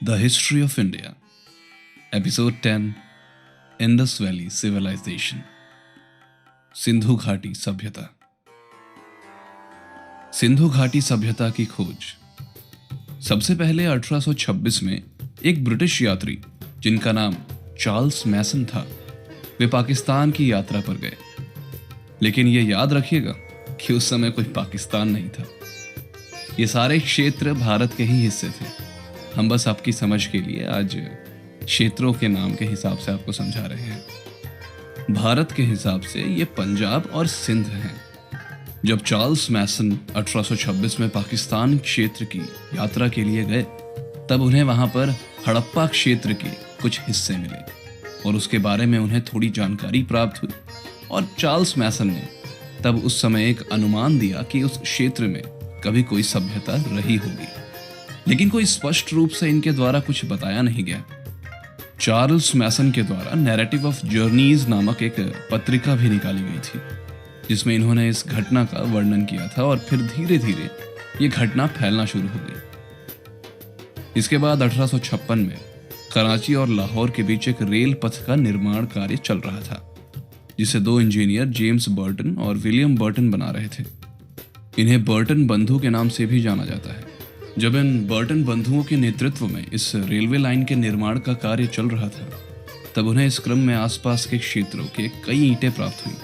The History of India, Episode 10, Indus Valley Civilization. Sindhu घाटी सभ्यता. सिंधु घाटी सभ्यता की खोज. सबसे पहले 1826 में एक ब्रिटिश यात्री जिनका नाम चार्ल्स मैसन था, वे पाकिस्तान की यात्रा पर गए. लेकिन यह याद रखिएगा कि उस समय कोई पाकिस्तान नहीं था. ये सारे क्षेत्र भारत के ही हिस्से थे. हम बस आपकी समझ के लिए आज क्षेत्रों के नाम के हिसाब से आपको समझा रहे हैं. भारत के हिसाब से ये पंजाब और सिंध हैं. जब चार्ल्स मैसन 1826 में पाकिस्तान क्षेत्र की यात्रा के लिए गए, तब उन्हें वहां पर हड़प्पा क्षेत्र के कुछ हिस्से मिले और उसके बारे में उन्हें थोड़ी जानकारी प्राप्त हुई. और चार्ल्स मैसन ने तब उस समय एक अनुमान दिया कि उस क्षेत्र में कभी कोई सभ्यता रही होगी, लेकिन कोई स्पष्ट रूप से इनके द्वारा कुछ बताया नहीं गया. चार्ल्स मैसन के द्वारा नैरेटिव ऑफ जर्नीज नामक एक पत्रिका भी निकाली गई थी, जिसमें इन्होंने इस घटना का वर्णन किया था और फिर धीरे धीरे ये घटना फैलना शुरू हो गई. इसके बाद 1856 में कराची और लाहौर के बीच एक रेल पथ का निर्माण कार्य चल रहा था, जिसे दो इंजीनियर जेम्स बर्टन और विलियम बर्टन बना रहे थे. इन्हें बर्टन बंधु के नाम से भी जाना जाता है. जब इन बर्टन बंधुओं के नेतृत्व में इस रेलवे लाइन के निर्माण का कार्य चल रहा था, तब उन्हें इस क्रम में आसपास के क्षेत्रों के कई ईंटें प्राप्त हुई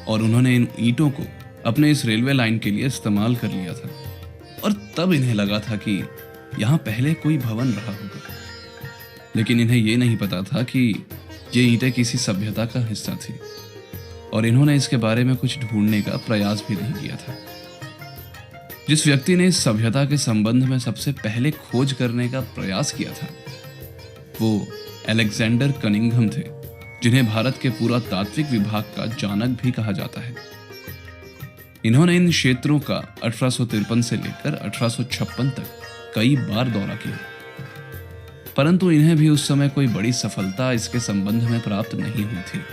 और उन्होंने इन ईंटों को अपने इस रेलवे लाइन के लिए इस्तेमाल कर लिया था. और तब इन्हें लगा था कि यहाँ पहले कोई भवन रहा होगा, लेकिन इन्हें ये नहीं पता था कि ये ईंटें किसी सभ्यता का हिस्सा थी और इन्होंने इसके बारे में कुछ ढूंढने का प्रयास भी नहीं किया था. जिस व्यक्ति ने इस सभ्यता के संबंध में सबसे पहले खोज करने का प्रयास किया था, वो अलेक्जेंडर कनिंघम थे, जिन्हें भारत के पुरातात्विक विभाग का जानक भी कहा जाता है. इन्होंने इन क्षेत्रों का 1853 से लेकर 1856 तक कई बार दौरा किया, परंतु इन्हें भी उस समय कोई बड़ी सफलता इसके संबंध में प्राप्त नहीं हुई थी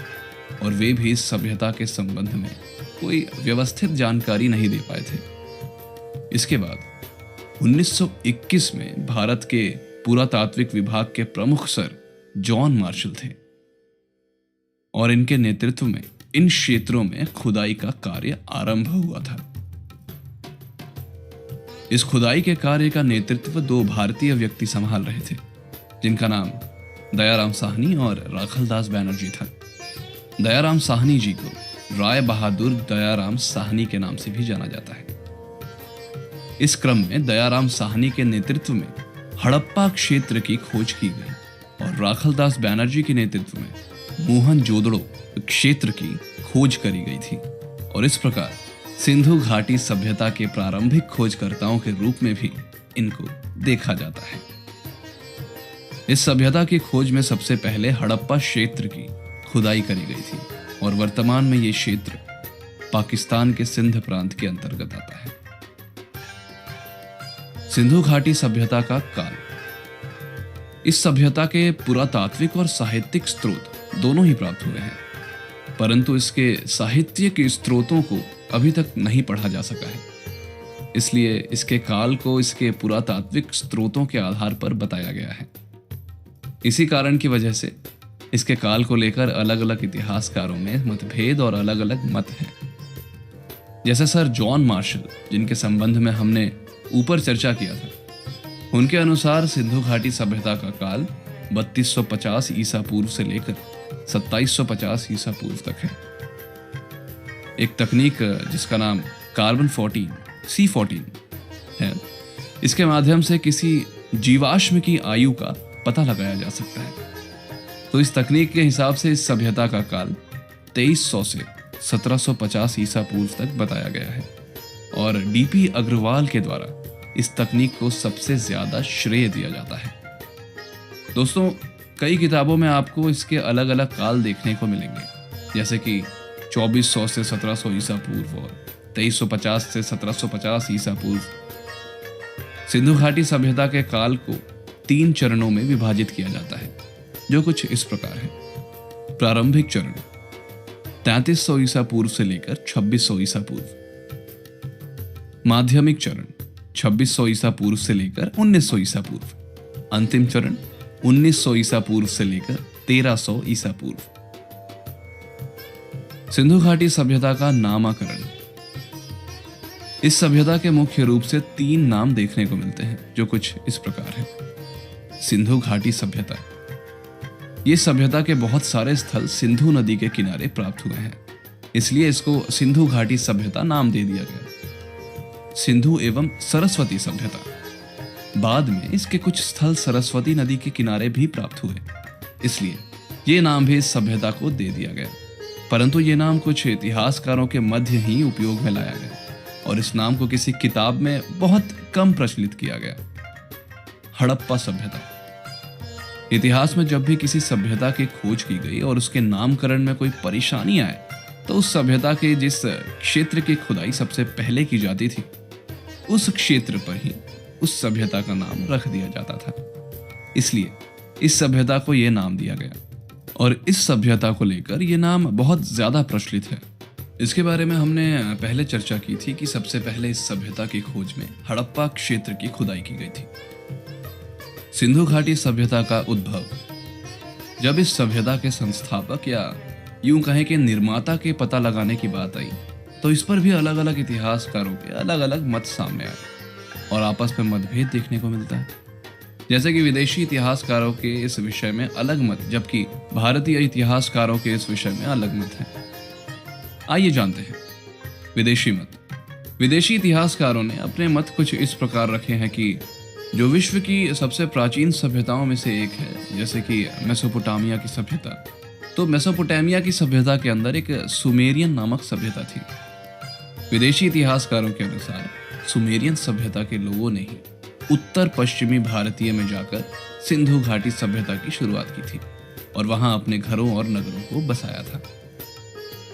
और वे भी इस सभ्यता के संबंध में कोई व्यवस्थित जानकारी नहीं दे पाए थे. इसके बाद 1921 में भारत के पुरातात्विक विभाग के प्रमुख सर जॉन मार्शल थे और इनके नेतृत्व में इन क्षेत्रों में खुदाई का कार्य आरंभ हुआ था. इस खुदाई के कार्य का नेतृत्व दो भारतीय व्यक्ति संभाल रहे थे, जिनका नाम दयाराम साहनी और राखलदास बैनर्जी था. दयाराम साहनी जी को राय बहादुर दयाराम साहनी के नाम से भी जाना जाता है. इस क्रम में दयाराम साहनी के नेतृत्व में हड़प्पा क्षेत्र की खोज की गई और राखलदास बैनर्जी के नेतृत्व में मोहनजोदड़ो क्षेत्र की खोज करी गई थी. और इस प्रकार सिंधु घाटी सभ्यता के प्रारंभिक खोजकर्ताओं के रूप में भी इनको देखा जाता है. इस सभ्यता की खोज में सबसे पहले हड़प्पा क्षेत्र की खुदाई करी गई थी और वर्तमान में ये क्षेत्र पाकिस्तान के सिंध प्रांत के अंतर्गत आता है. सिंधु घाटी सभ्यता का काल. इस सभ्यता के पुरातात्विक और साहित्यिक स्रोत दोनों ही प्राप्त हुए हैं, परंतु इसके साहित्य के स्रोतों को अभी तक नहीं पढ़ा जा सका है. इसलिए इसके काल को इसके पुरातात्विक स्रोतों के आधार पर बताया गया है. इसी कारण की वजह से इसके काल को लेकर अलग अलग इतिहासकारों में मतभेद और अलग अलग मत हैं. जैसे सर जॉन मार्शल, जिनके संबंध में हमने ऊपर चर्चा किया था, उनके अनुसार सिंधु घाटी सभ्यता का काल 3250 ईसा पूर्व से लेकर 2750 ईसा पूर्व तक है. एक तकनीक जिसका नाम कार्बन 14 C14 है, इसके माध्यम से किसी जीवाश्म की आयु का पता लगाया जा सकता है. तो इस तकनीक के हिसाब से इस सभ्यता का काल 2300 से 1750 ईसा पूर्व तक बताया गया है और डीपी अग्रवाल के द्वारा इस तकनीक को सबसे ज्यादा श्रेय दिया जाता है. दोस्तों, कई किताबों में आपको इसके अलग अलग काल देखने को मिलेंगे, जैसे कि 2400 से 1700 ईसा पूर्व और 2350 से 1750 ईसा पूर्व. सिंधु घाटी सभ्यता के काल को 3 चरणों में विभाजित किया जाता है, जो कुछ इस प्रकार है. प्रारंभिक चरण 3300 ईसा पूर्व से लेकर 2600 ईसा पूर्व. माध्यमिक चरण 2600 ईसा पूर्व से लेकर 1900 ईसा पूर्व. अंतिम चरण 1900 ईसा पूर्व से लेकर 1300 ईसा पूर्व। सिंधु घाटी सभ्यता का नामकरण। इस सभ्यता के मुख्य रूप से 3 नाम देखने को मिलते हैं, जो कुछ इस प्रकार है। सिंधु घाटी सभ्यता। ये सभ्यता के बहुत सारे स्थल सिंधु नदी के किनारे प्राप्त हुए हैं, इसलिए इसको सिंधु घाटी सभ्यता नाम दे दिया गया। सिंधु एवं सरस्वती सभ्यता। बाद में इसके कुछ स्थल सरस्वती नदी के किनारे भी प्राप्त हुए, इसलिए ये नाम भी इस सभ्यता को दे दिया गया। परंतु ये नाम कुछ इतिहासकारों के मध्य ही उपयोग में लाया गया और इस नाम को किसी किताब में बहुत कम प्रचलित किया गया। हड़प्पा सभ्यता। इतिहास में जब भी किसी सभ्यता की खोज की गई और उसके नामकरण में कोई परेशानी आए, तो उस सभ्यता के जिस क्षेत्र की खुदाई सबसे पहले की जाती थी, उस क्षेत्र पर ही उस सभ्यता का नाम रख दिया जाता था। इसलिए इस सभ्यता को यह नाम दिया गया और इस सभ्यता को लेकर यह नाम बहुत ज्यादा प्रचलित है। इसके बारे में हमने पहले चर्चा की थी कि सबसे पहले इस सभ्यता की खोज में हड़प्पा क्षेत्र की खुदाई की गई थी। सिंधु घाटी सभ्यता का उद्भव। जब इस सभ्यता के संस्थापक या यूं कहें कि निर्माता के पता लगाने की बात आई, तो इस पर भी अलग अलग इतिहासकारों के अलग अलग मत सामने आए और आपस में मतभेद देखने को मिलता है। जैसे कि विदेशी इतिहासकारों के इस विषय में अलग मत, जबकि भारतीय इतिहासकारों के इस विषय में अलग मत है। आइए जानते हैं विदेशी मत। विदेशी इतिहासकारों ने अपने मत कुछ इस प्रकार रखे हैं कि जो विश्व की सबसे प्राचीन सभ्यताओं में से एक है, जैसे कि मेसोपोटामिया की सभ्यता, तो मेसोपोटामिया की सभ्यता के अंदर एक सुमेरियन नामक सभ्यता थी। विदेशी इतिहासकारों के अनुसार सुमेरियन सभ्यता के लोगों ने ही उत्तर पश्चिमी भारतीय में जाकर सिंधु घाटी सभ्यता की शुरुआत की थी और वहां अपने घरों और नगरों को बसाया था।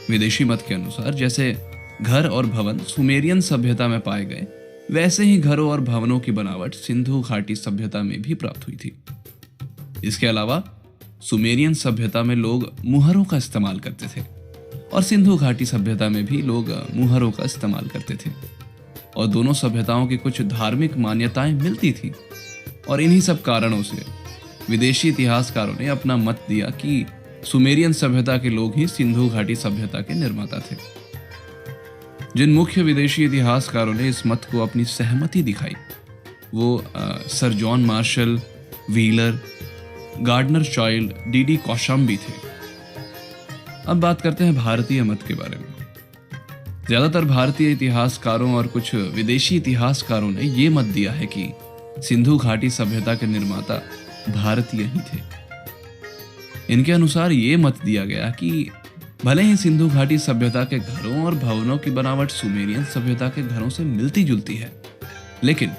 विदेशी मत के अनुसार जैसे घर और भवन सुमेरियन सभ्यता में पाए गए, वैसे ही घरों और भवनों की बनावट सिंधु घाटी सभ्यता में भी प्राप्त हुई थी। इसके अलावा सुमेरियन सभ्यता में लोग मुहरों का इस्तेमाल करते थे और सिंधु घाटी सभ्यता में भी लोग मुहरों का इस्तेमाल करते थे और दोनों सभ्यताओं की कुछ धार्मिक मान्यताएं मिलती थी और इन्हीं सब कारणों से विदेशी इतिहासकारों ने अपना मत दिया कि सुमेरियन सभ्यता के लोग ही सिंधु घाटी सभ्यता के निर्माता थे। जिन मुख्य विदेशी इतिहासकारों ने इस मत को अपनी सहमति दिखाई, वो sir John Marshall, Wheeler, Gardner Childe, DD Kosambi थे। अब बात करते हैं भारतीय मत के बारे में। ज्यादातर भारतीय इतिहासकारों और कुछ विदेशी इतिहासकारों ने यह मत दिया है कि सिंधु घाटी सभ्यता के निर्माता भारतीय ही थे। इनके अनुसार ये मत दिया गया कि भले ही सिंधु घाटी सभ्यता के घरों और भवनों की बनावट सुमेरियन सभ्यता के घरों से मिलती जुलती है, लेकिन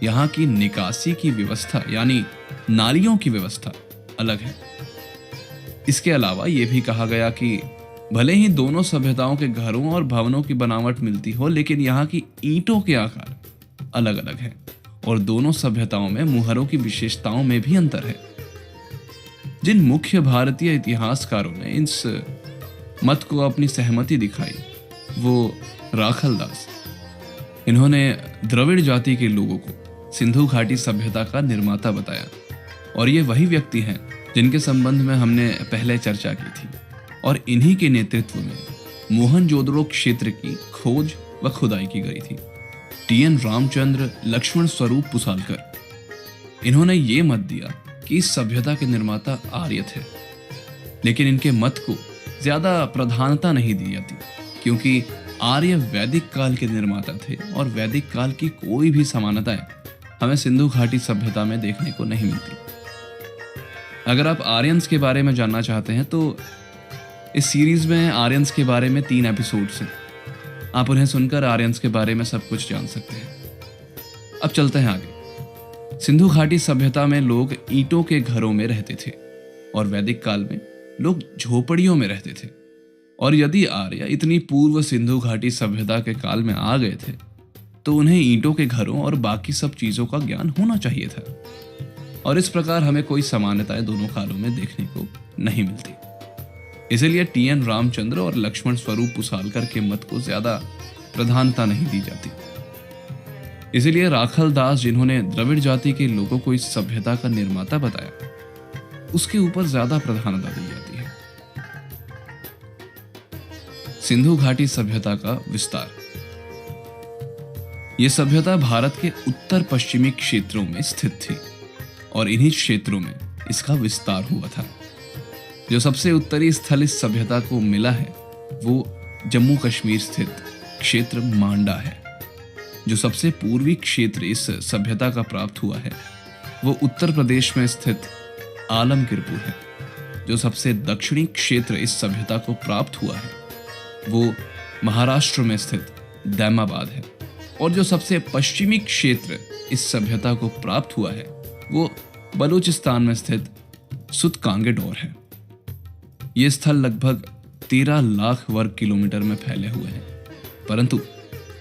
यहाँ की निकासी की व्यवस्था यानी नालियों की व्यवस्था अलग है। इसके अलावा यह भी कहा गया कि भले ही दोनों सभ्यताओं के घरों और भवनों की बनावट मिलती हो, लेकिन यहाँ की ईंटों के आकार अलग अलग है और दोनों सभ्यताओं में मुहरों की विशेषताओं में भी अंतर है। जिन मुख्य भारतीय इतिहासकारों ने इस मत को अपनी सहमति दिखाई, वो राखल दास। इन्होंने द्रविड़ जाति के लोगों को सिंधु घाटी सभ्यता का निर्माता बताया और ये वही व्यक्ति हैं जिनके संबंध में हमने पहले चर्चा की थी और इन्हीं के नेतृत्व में मोहनजोदड़ो क्षेत्र की खोज व खुदाई की गई थी। टी.एन. रामचंद्र, लक्ष्मण स्वरूप पुसालकर, इन्होंने ये मत दिया कि इस सभ्यता के निर्माता आर्य थे, लेकिन इनके मत को ज्यादा प्रधानता नहीं दी जाती क्योंकि आर्य वैदिक काल के निर्माता थे और वैदिक काल की कोई भी समानताएं हमें सिंधु घाटी सभ्यता में देखने को नहीं मिलती। अगर आप आर्यंस के बारे में जानना चाहते हैं तो इस सीरीज में आर्यंस के बारे में 3 एपिसोड्स हैं, आप उन्हें सुनकर आर्यंस के बारे में सब कुछ जान सकते हैं। अब चलते हैं आगे। सिंधु घाटी सभ्यता में लोग ईंटों के घरों में रहते थे और वैदिक काल में लोग झोपड़ियों में रहते थे और यदि आर्य इतनी पूर्व सिंधु घाटी सभ्यता के काल में आ गए थे तो उन्हें ईंटों के घरों और बाकी सब चीजों का ज्ञान होना चाहिए था और इस प्रकार हमें कोई समानताएं दोनों कालों में देखने को नहीं मिलती। इसलिए टी.एन. रामचंद्र और लक्ष्मण स्वरूप पुसालकर के मत को ज्यादा प्रधानता नहीं दी जाती। इसीलिए राखल दास, जिन्होंने द्रविड़ जाति के लोगों को इस सभ्यता का निर्माता बताया, उसके ऊपर ज्यादा प्रधानता दी जाती है। सिंधु घाटी सभ्यता का विस्तार। यह सभ्यता भारत के उत्तर पश्चिमी क्षेत्रों में स्थित थी और इन्हीं क्षेत्रों में इसका विस्तार हुआ था। जो सबसे उत्तरी स्थल इस सभ्यता को मिला है वो जम्मू कश्मीर स्थित क्षेत्र मांडा है। जो सबसे पूर्वी क्षेत्र इस सभ्यता का प्राप्त हुआ है वो उत्तर प्रदेश में स्थित आलमगीरपुर है। जो सबसे दक्षिणी क्षेत्र इस सभ्यता को प्राप्त हुआ है वो महाराष्ट्र में स्थित दैमाबाद है। और जो सबसे पश्चिमी क्षेत्र इस सभ्यता को प्राप्त हुआ है वो बलूचिस्तान में स्थित सुतकांगेडोर है। ये स्थल लगभग 13 लाख वर्ग किलोमीटर में फैले हुए हैं, परंतु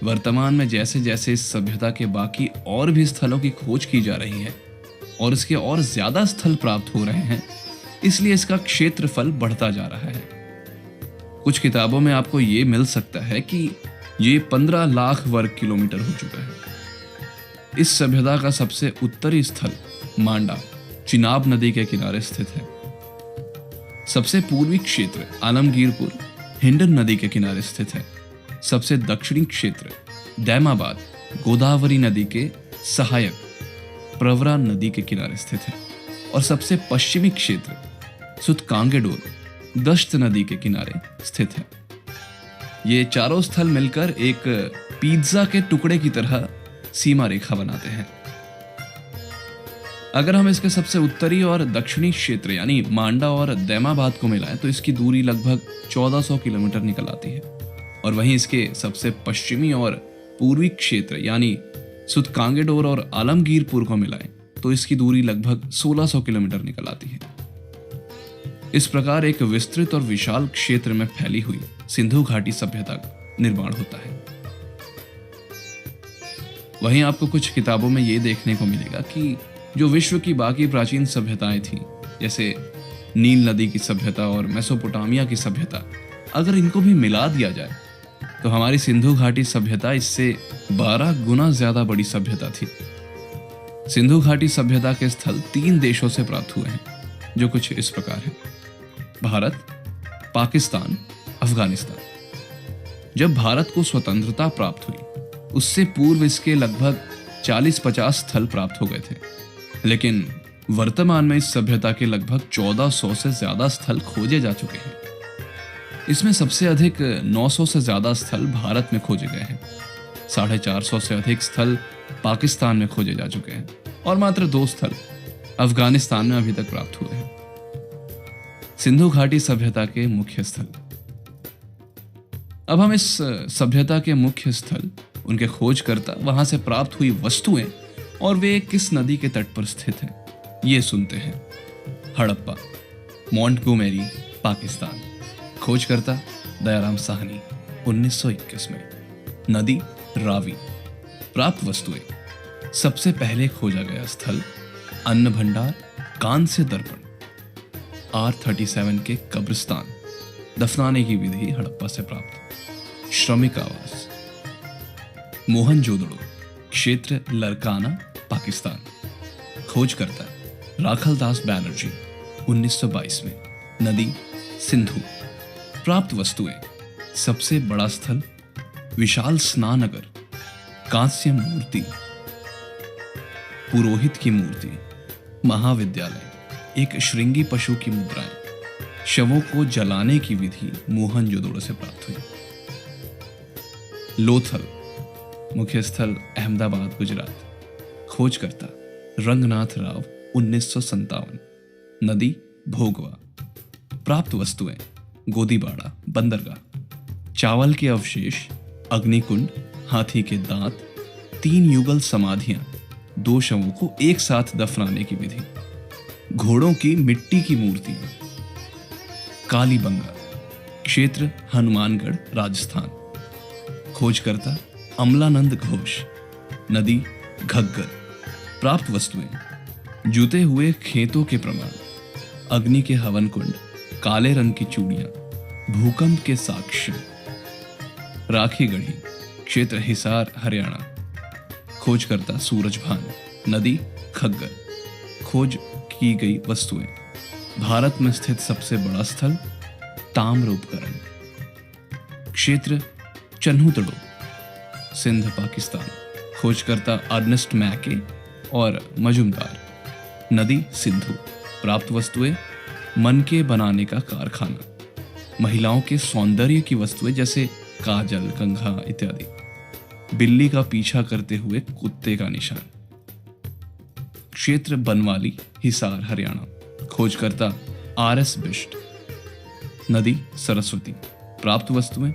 वर्तमान में जैसे जैसे इस सभ्यता के बाकी और भी स्थलों की खोज की जा रही है और इसके और ज्यादा स्थल प्राप्त हो रहे हैं, इसलिए इसका क्षेत्रफल बढ़ता जा रहा है। कुछ किताबों में आपको ये मिल सकता है कि ये 15 लाख वर्ग किलोमीटर हो चुका है। इस सभ्यता का सबसे उत्तरी स्थल मांडा चिनाब नदी के किनारे स्थित है। सबसे पूर्वी क्षेत्र आलमगीरपुर हिंडन नदी के किनारे स्थित है। सबसे दक्षिणी क्षेत्र दैमाबाद गोदावरी नदी के सहायक प्रवरा नदी के किनारे स्थित है। और सबसे पश्चिमी क्षेत्र सुतकांगेडोर दश्त नदी के किनारे स्थित है। ये चारों स्थल मिलकर एक पिज्जा के टुकड़े की तरह सीमा रेखा बनाते हैं। अगर हम इसके सबसे उत्तरी और दक्षिणी क्षेत्र यानी मांडा और दैमाबाद को मिलाएं तो इसकी दूरी लगभग 1400 किलोमीटर निकल आती है। और वहीं इसके सबसे पश्चिमी और पूर्वी क्षेत्र यानी सुतकांगेडोर और आलमगीरपुर को मिलाएं तो इसकी दूरी लगभग 1600 किलोमीटर निकल आती है। इस प्रकार एक विस्तृत और विशाल क्षेत्र में फैली हुई सिंधु घाटी सभ्यता का निर्माण होता है। वहीं आपको कुछ किताबों में यह देखने को मिलेगा कि जो विश्व की बाकी प्राचीन सभ्यताएं थीं, जैसे नील नदी की सभ्यता और मेसोपोटामिया की सभ्यता, अगर इनको भी मिला दिया जाए तो हमारी सिंधु घाटी सभ्यता इससे 12 गुना ज्यादा बड़ी सभ्यता थी। सिंधु घाटी सभ्यता के स्थल 3 देशों से प्राप्त हुए हैं, जो कुछ इस प्रकार हैं: भारत, पाकिस्तान, अफगानिस्तान। जब भारत को स्वतंत्रता प्राप्त हुई उससे पूर्व इसके लगभग 40-50 स्थल प्राप्त हो गए थे, लेकिन वर्तमान में इस सभ्यता के लगभग 1400 से ज्यादा स्थल खोजे जा चुके हैं। इसमें सबसे अधिक 900 से ज्यादा स्थल भारत में खोजे गए हैं, 450 से अधिक स्थल पाकिस्तान में खोजे जा चुके हैं और मात्र 2 स्थल अफगानिस्तान में अभी तक प्राप्त हुए हैं। सिंधु घाटी सभ्यता के मुख्य स्थल। अब हम इस सभ्यता के मुख्य स्थल, उनके खोजकर्ता, वहां से प्राप्त हुई वस्तुएं और वे किस नदी के तट पर स्थित हैं, ये सुनते हैं। हड़प्पा, मोंटगोमेरी, पाकिस्तान। खोजकर्ता दयाराम साहनी, 1921 में। नदी रावी। प्राप्त वस्तुएं। सबसे पहले खोजा गया स्थल अन्न भंडार, कांस्य दर्पण, R37 के कब्रिस्तान। दफनाने की विधि हड़प्पा से प्राप्त। श्रमिक आवास। मोहनजोदड़ो, क्षेत्र लरकाना, पाकिस्तान। खोजकर्ता राखल दास बैनर्जी, 1922 में। नदी सिंधु। प्राप्त वस्तुएं। सबसे बड़ा स्थल विशाल स्नानगर, कांस्य मूर्ति, पुरोहित की मूर्ति, महाविद्यालय, एक श्रृंगी पशु की मुद्राएं। शवों को जलाने की विधि मोहनजोदड़ो से प्राप्त हुई। लोथल, मुख्य स्थल अहमदाबाद, गुजरात। खोजकर्ता रंगनाथ राव, 1957। नदी भोगवा। प्राप्त वस्तुएं गोदीबाड़ा, बंदरगाह। चावल के अवशेष, अग्निकुंड, हाथी के दांत, 3 युगल समाधियां, 2 शवों को एक साथ दफनाने की विधि। घोड़ों की मिट्टी की मूर्तियां। कालीबंगा, क्षेत्र हनुमानगढ़, राजस्थान। खोजकर्ता अमलानंद घोष। नदी घग्गर। प्राप्त वस्तुएं जूते हुए खेतों के प्रमाण, अग्नि के हवन कुंड, काले रंग की चूड़ियां, भूकंप के साक्ष्य। राखी गढ़ी, क्षेत्र हिसार, हरियाणा। खोजकर्ता सूरजभान। नदी खग्गर। खोज की गई वस्तुएं। भारत में स्थित सबसे बड़ा स्थल ताम्र उपकरण। क्षेत्र चन्हूतड़ो, सिंध पाकिस्तान। खोजकर्ता अर्नेस्ट मैके और मजुमदार। नदी सिंधु। प्राप्त वस्तुएं मन के बनाने का कारखाना। महिलाओं के सौंदर्य की वस्तुएं जैसे काजल, कंघा इत्यादि। बिल्ली का पीछा करते हुए कुत्ते का निशान। क्षेत्र बनवाली, हिसार, हरियाणा। खोजकर्ता RS बिष्ट। नदी सरस्वती। प्राप्त वस्तुएं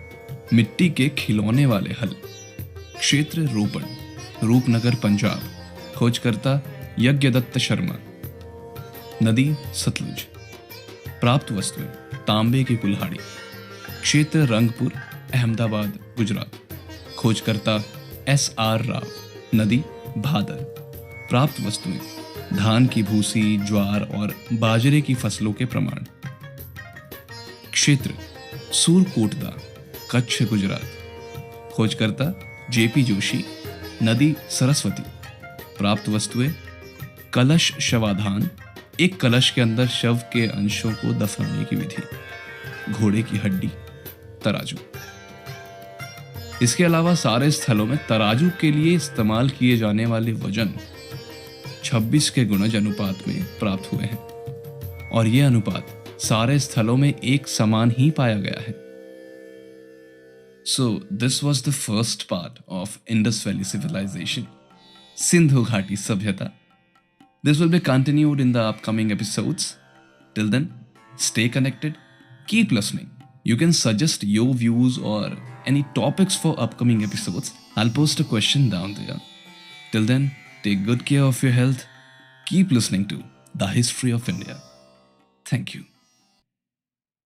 मिट्टी के खिलौने वाले हल। क्षेत्र रोपड़, रूपनगर, पंजाब। खोजकर्ता यज्ञदत्त शर्मा। नदी सतलुज। प्राप्त वस्तुएं तांबे की कुल्हाड़ी। क्षेत्र रंगपुर, अहमदाबाद, गुजरात। खोजकर्ता SR राव। नदी भादर। प्राप्त वस्तुएं धान की भूसी, ज्वार और बाजरे की फसलों के प्रमाण। क्षेत्र सूरकोटदा, कच्छ, गुजरात। खोजकर्ता JP जोशी। नदी सरस्वती। प्राप्त वस्तुएं कलश शवाधान, एक कलश के अंदर शव के अंशों को दफनाने की विधि। घोड़े की हड्डी, तराजू। इसके अलावा सारे स्थलों में तराजू के लिए इस्तेमाल किए जाने वाले वजन 26 के गुणज अनुपात में प्राप्त हुए हैं और यह अनुपात सारे स्थलों में एक समान ही पाया गया है। So this was the first part of Indus Valley Civilization, Sindhu Ghati Sabhyata. This will be continued in the upcoming episodes. Till then, stay connected, keep listening. You can suggest your views or any topics for upcoming episodes. I'll post a question down there. Till then, take good care of your health. Keep listening to The History of India. Thank you.